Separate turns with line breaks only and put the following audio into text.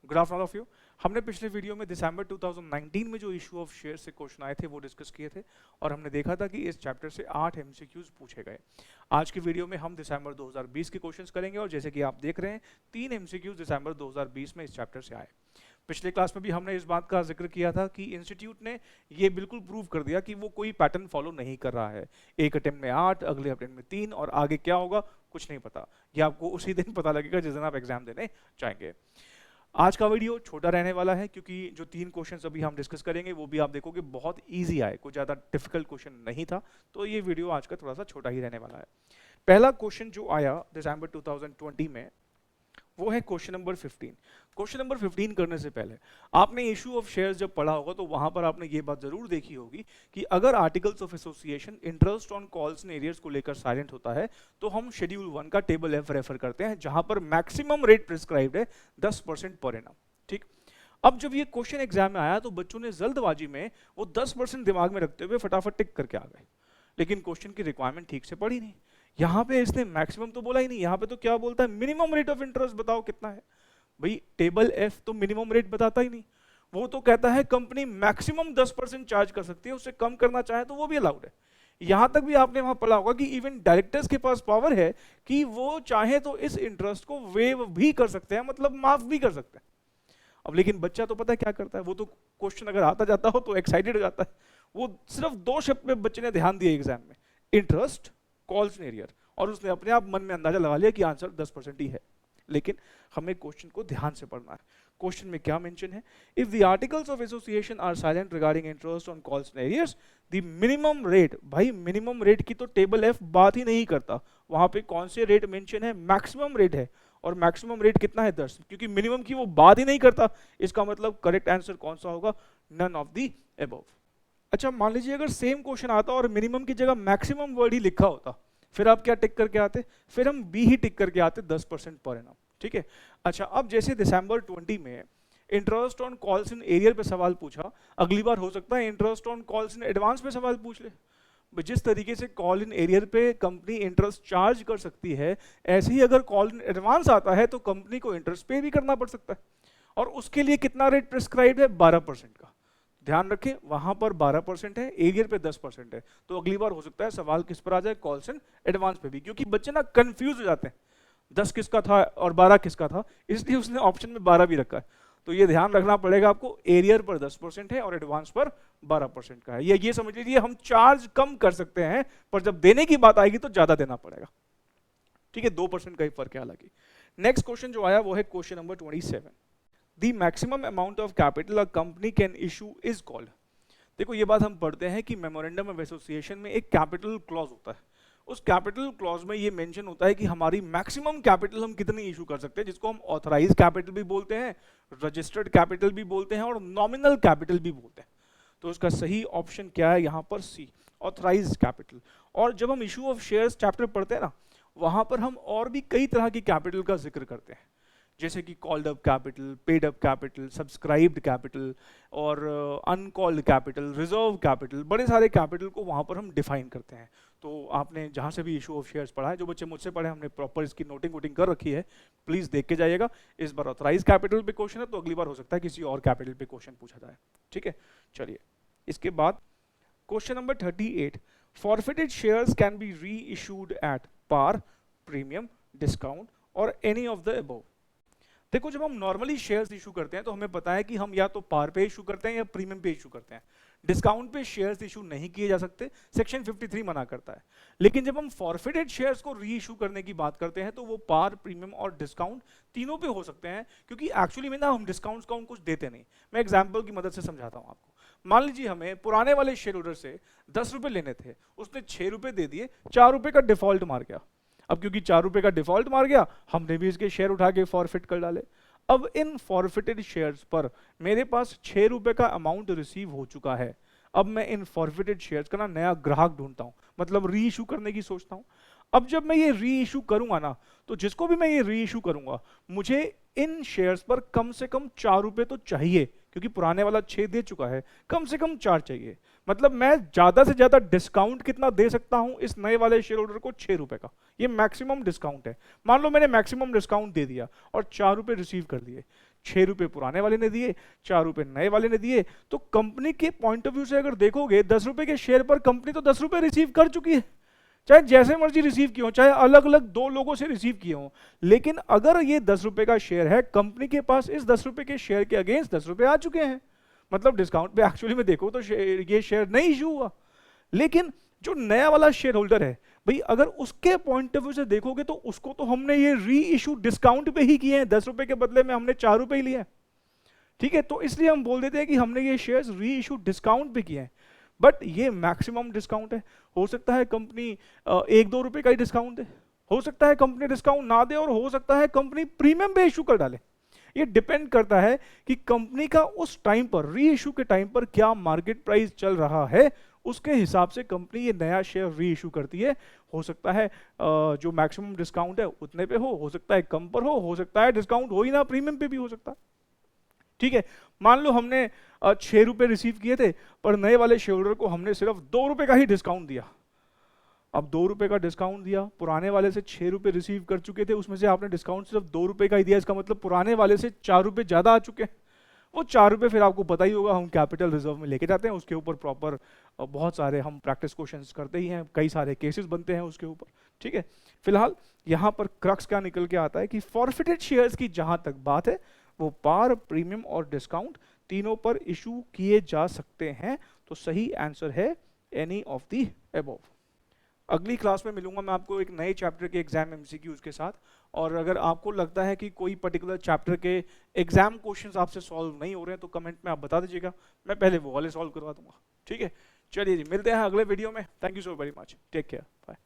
Good afternoon of you. हमने पिछले video में दिसंबर 2019 में जो इशू ऑफ शेयर से क्वेश्चन आए थे वो डिस्कस किए थे और हमने देखा था कि इस चैप्टर से 8 एमसीक्यूज पूछे गए। आज की वीडियो में हम दिसंबर 2020 के क्वेश्चंस करेंगे और जैसे कि आप देख रहे हैं 3 एमसीक्यूज दिसंबर 2020 में इस चैप्टर से आए। पिछले क्लास में भी हमने इस बात का जिक्र किया था कि इंस्टीट्यूट ने ये बिल्कुल प्रूव कर दिया कि वो कोई पैटर्न फॉलो नहीं कर रहा है। एक अटेम्प्ट में 8, अगले अटेम्प्ट में 3 और आगे क्या होगा कुछ नहीं पता। ये आपको उसी दिन पता लगेगा जिस दिन आप एग्जाम देने जाएंगे। आज का वीडियो छोटा रहने वाला है क्योंकि जो 3 क्वेश्चंस अभी हम डिस्कस करेंगे वो भी आप देखोगे बहुत इजी आए, कोई ज़्यादा डिफिकल्ट क्वेश्चन नहीं था, तो ये वीडियो आज का थोड़ा सा छोटा ही रहने वाला है। पहला क्वेश्चन जो आया दिसंबर 2020 में वो है क्वेश्चन नंबर 15। क्वेश्चन नंबर 15 करने से पहले आपने इशू ऑफ शेयर्स जब पढ़ा होगा तो वहां पर आपने ये बात जरूर देखी होगी कि अगर articles of association interest on calls and arrears को लेकर साइलेंट होता है तो हम शेड्यूल 1 का टेबल एफ रेफर करते हैं जहां पर मैक्सिमम रेट प्रिस्क्राइब्ड है 10% पर एनम। ठीक, अब जब ये क्वेश्चन एग्जाम में आया तो बच्चों ने जल्दबाजी में वो 10% दिमाग में रखते हुए फटाफट टिक करके आ गए, लेकिन क्वेश्चन की रिक्वायरमेंट ठीक से पढ़ी नहीं। यहाँ पे इसने मैक्सिमम तो बोला ही नहीं, यहाँ पे तो क्या बोलता है मिनिमम रेट ऑफ इंटरेस्ट बताओ कितना है। भाई टेबल एफ तो मिनिमम रेट बताता ही नहीं, वो तो कहता है कंपनी मैक्सिमम 10% चार्ज कर सकती है, उससे कम करना चाहे तो वो भी अलाउड है। यहां तक भी आपने वहां पढ़ा होगा कि इवन डायरेक्टर्स के पास पावर है कि वो चाहे तो इस इंटरेस्ट को वेव भी कर सकते हैं, मतलब माफ भी कर सकते हैं। अब लेकिन बच्चा तो पता है क्या करता है, वो तो क्वेश्चन अगर आता जाता हो तो एक्साइटेड हो जाता है। वो सिर्फ 2 शब्द में बच्चे ने ध्यान दिया एग्जाम में, इंटरेस्ट कॉल्स एरियर, और उसने अपने आप मन में अंदाजा लगा लिया कि आंसर 10% ही है। लेकिन हमें क्वेश्चन को ध्यान से पढ़ना है। क्वेश्चन में क्या मेंशन है, if the articles of association are silent regarding interest on calls and arrears the minimum rate, भाई मिनिमम रेट की तो टेबल एफ बात ही नहीं करता, वहां पे कौन से रेट मेंशन है, मैक्सिमम रेट है, और मैक्सिमम रेट कितना है 10, क्योंकि मिनिमम की वो बात ही नहीं करता। इसका मतलब करेक्ट आंसर कौन सा होगा, नन ऑफ द अबव। अच्छा, मान लीजिए अगर सेम क्वेश्चन आता और मिनिमम की जगह मैक्सिमम वर्ड ही लिखा होता, फिर आप क्या टिक करके आते, फिर हम बी ही टिक करके आते 10% पर एनम। ठीक है। अच्छा, अब जैसे दिसंबर 20 में interest on calls in arrear पे सवाल पूछा, अगली बार हो सकता है interest on calls in advance पे सवाल पूछ ले। जिस तरीके से कॉल इन एरियर पे कंपनी इंटरेस्ट चार्ज कर सकती है, ऐसे ही अगर कॉल इन एडवांस आता है तो कंपनी को इंटरेस्ट पे भी करना पड़ सकता है, और उसके लिए कितना रेट प्रिस्क्राइब है, 12% का। ध्यान रखें वहां पर 12% है, एरियर पे 10% है, तो अगली बार हो सकता है सवाल किस पर आ जाए, कॉल्स एंड एडवांस पे भी, क्योंकि बच्चे ना कंफ्यूज हो जाते हैं 10 किसका था और 12 किसका था, इसलिए उसने ऑप्शन में 12 भी रखा है। तो ये ध्यान रखना पड़ेगा आपको, एरियर पर 10% है और एडवांस पर 12% का है। ये समझ लीजिए हम चार्ज कम कर सकते हैं, पर जब देने की बात आएगी तो ज्यादा देना पड़ेगा। ठीक है, 2% का ही फर्क है हालांकि। नेक्स्ट क्वेश्चन जो आया वो है question number 27। The maximum amount of capital a company can issue is called। देखो ये बात हम पढ़ते हैं कि मेमोरेंडम ऑफ एसोसिएशन में एक कैपिटल क्लॉज होता है। उस कैपिटल क्लॉज में ये मेंशन होता है कि हमारी मैक्सिमम कैपिटल हम कितनी इशू कर सकते हैं, जिसको हम ऑथराइज कैपिटल भी बोलते हैं, रजिस्टर्ड कैपिटल भी बोलते हैं और नॉमिनल कैपिटल भी बोलते हैं। तो उसका सही ऑप्शन क्या है यहाँ पर, सी, ऑथराइज कैपिटल। और जब हम इशू ऑफ शेयर्स चैप्टर पढ़ते हैं ना, वहां पर हम और भी कई तरह की कैपिटल का जिक्र करते हैं, जैसे कि called up capital, paid up capital, subscribed capital और अनकॉल्ड कैपिटल, रिजर्व कैपिटल, बड़े सारे कैपिटल को वहाँ पर हम डिफाइन करते हैं। तो आपने जहाँ से भी इशू ऑफ शेयर्स पढ़ा है, जो बच्चे मुझसे पढ़े हमने प्रॉपर इसकी नोटिंग वोटिंग कर रखी है, प्लीज़ देख के जाइएगा। इस बार ऑथराइज कैपिटल पे क्वेश्चन है तो अगली बार हो सकता है किसी और कैपिटल पे क्वेश्चन पूछा जाए। ठीक है, चलिए इसके बाद question number 38, forfeited shares can be reissued at par, premium, discount और एनी ऑफ द अबव। देखो जब हम नॉर्मली शेयर्स इशू करते हैं तो हमें पता है कि हम या तो पार पे इशू करते हैं या प्रीमियम पे इशू करते हैं। डिस्काउंट पे शेयर्स इशू नहीं किए जा सकते, सेक्शन 53 मना करता है। लेकिन जब हम फॉरफिटेड शेयर्स को री इशू करने की बात करते हैं तो वो पार, प्रीमियम और डिस्काउंट तीनों पे हो सकते हैं, क्योंकि एक्चुअली में ना हम डिस्काउंट्स का कुछ देते नहीं। मैं एग्जाम्पल की मदद से समझाता हूँ आपको। मान लीजिए हमें पुराने वाले शेयर होल्डर से 10 रुपए लेने थे, उसने 6 रुपए दे दिए, 4 रुपए का डिफॉल्ट मार गया। अब क्योंकि 4 रुपए का डिफॉल्ट मार गया, हमने भी इसके शेयर उठा के फॉरफिट कर डाले। अब इन फॉरफिटेड शेयर्स पर मेरे पास 6 रुपए का अमाउंट रिसीव हो चुका है। अब मैं इन फॉरफिटेड शेयर्स का ना नया ग्राहक ढूंढता हूं, मतलब री इशू करने की सोचता हूं। अब जब मैं ये री इशू करूंगा ना, तो जिसको भी मैं ये री इशू करूंगा, मुझे इन शेयर्स पर कम से कम 4 रुपए तो चाहिए, क्योंकि पुराने वाला 6 दे चुका है, कम से कम 4 चाहिए। मतलब मैं ज्यादा से ज्यादा डिस्काउंट कितना दे सकता हूं इस नए वाले शेयर होल्डर को, 6 रुपए का। ये मैक्सिमम डिस्काउंट है। मान लो मैंने मैक्सिमम डिस्काउंट दे दिया और 4 रुपए रिसीव कर दिए। ₹6 पुराने वाले ने दिए, ₹4 नए वाले ने दिए। तो कंपनी के पॉइंट ऑफ व्यू से अगर देखोगे ₹10 के शेयर पर कंपनी तो ₹10 रिसीव कर चुकी है, चाहे जैसे मर्जी रिसीव किए हो, चाहे अलग अलग 2 लोगों से रिसीव किए हो। लेकिन अगर ये ₹10 का शेयर है, कंपनी के पास इस ₹10 के शेयर के अगेंस्ट ₹10 आ चुके हैं, मतलब डिस्काउंट पे एक्चुअली में देखो तो ये शेयर नहीं इशू हुआ। लेकिन जो नया वाला शेयर होल्डर है भाई, अगर उसके पॉइंट ऑफ व्यू से देखोगे तो उसको तो हमने ये री इशू डिस्काउंट पे ही किए हैं, ₹10 के बदले में हमने ₹4 ही लिए हैं, ठीक है। तो इसलिए हम बोल देते हैं कि हमने ये शेयर्स री इशू डिस्काउंट पे किए हैं। बट ये मैक्सिमम डिस्काउंट है, हो सकता है कंपनी ₹1-2 का ही डिस्काउंट दे, हो सकता है कंपनी डिस्काउंट ना दे, और हो सकता है कंपनी प्रीमियम पे इशू कर डाले। ये डिपेंड करता है कि कंपनी का उस टाइम पर, री इशू के टाइम पर क्या मार्केट प्राइस चल रहा है, उसके हिसाब से कंपनी ये नया शेयर री इशू करती है। हो सकता है जो मैक्सिमम डिस्काउंट है उतने पे हो सकता है कम पर हो सकता है डिस्काउंट हो ही ना, प्रीमियम पे भी हो सकता है, ठीक है। मान लो हमने ₹6 रिसीव किए थे, पर नए वाले शेयर होल्डर को हमने सिर्फ ₹2 का ही डिस्काउंट दिया। अब ₹2 का डिस्काउंट दिया, पुराने वाले से ₹6 रिसीव कर चुके थे, उसमें से आपने डिस्काउंट सिर्फ ₹2 का ही दिया, इसका मतलब पुराने वाले से ₹4 ज्यादा आ चुके हैं। वो ₹4 फिर आपको पता ही होगा, हम कैपिटल रिजर्व में लेके जाते हैं, उसके ऊपर प्रॉपर बहुत सारे हम प्रैक्टिस क्वेश्चंस करते ही हैं, कई सारे केसेस बनते हैं उसके ऊपर, ठीक है। फिलहाल यहाँ पर क्रक्स क्या निकल के आता है कि फॉरफिटेड शेयर्स की जहां तक बात है, वो पार, प्रीमियम और डिस्काउंट तीनों पर इशू किए जा सकते हैं। तो सही आंसर है एनी ऑफ द अबव। अगली क्लास में मिलूंगा मैं आपको एक नए चैप्टर के एग्जाम एमसीक्यूज के साथ, और अगर आपको लगता है कि कोई पर्टिकुलर चैप्टर के एग्जाम क्वेश्चंस आपसे सॉल्व नहीं हो रहे हैं तो कमेंट में आप बता दीजिएगा, मैं पहले वो वाले सॉल्व करवा दूंगा, ठीक है। चलिए जी, मिलते हैं अगले वीडियो में। Thank you so very much, take care, bye.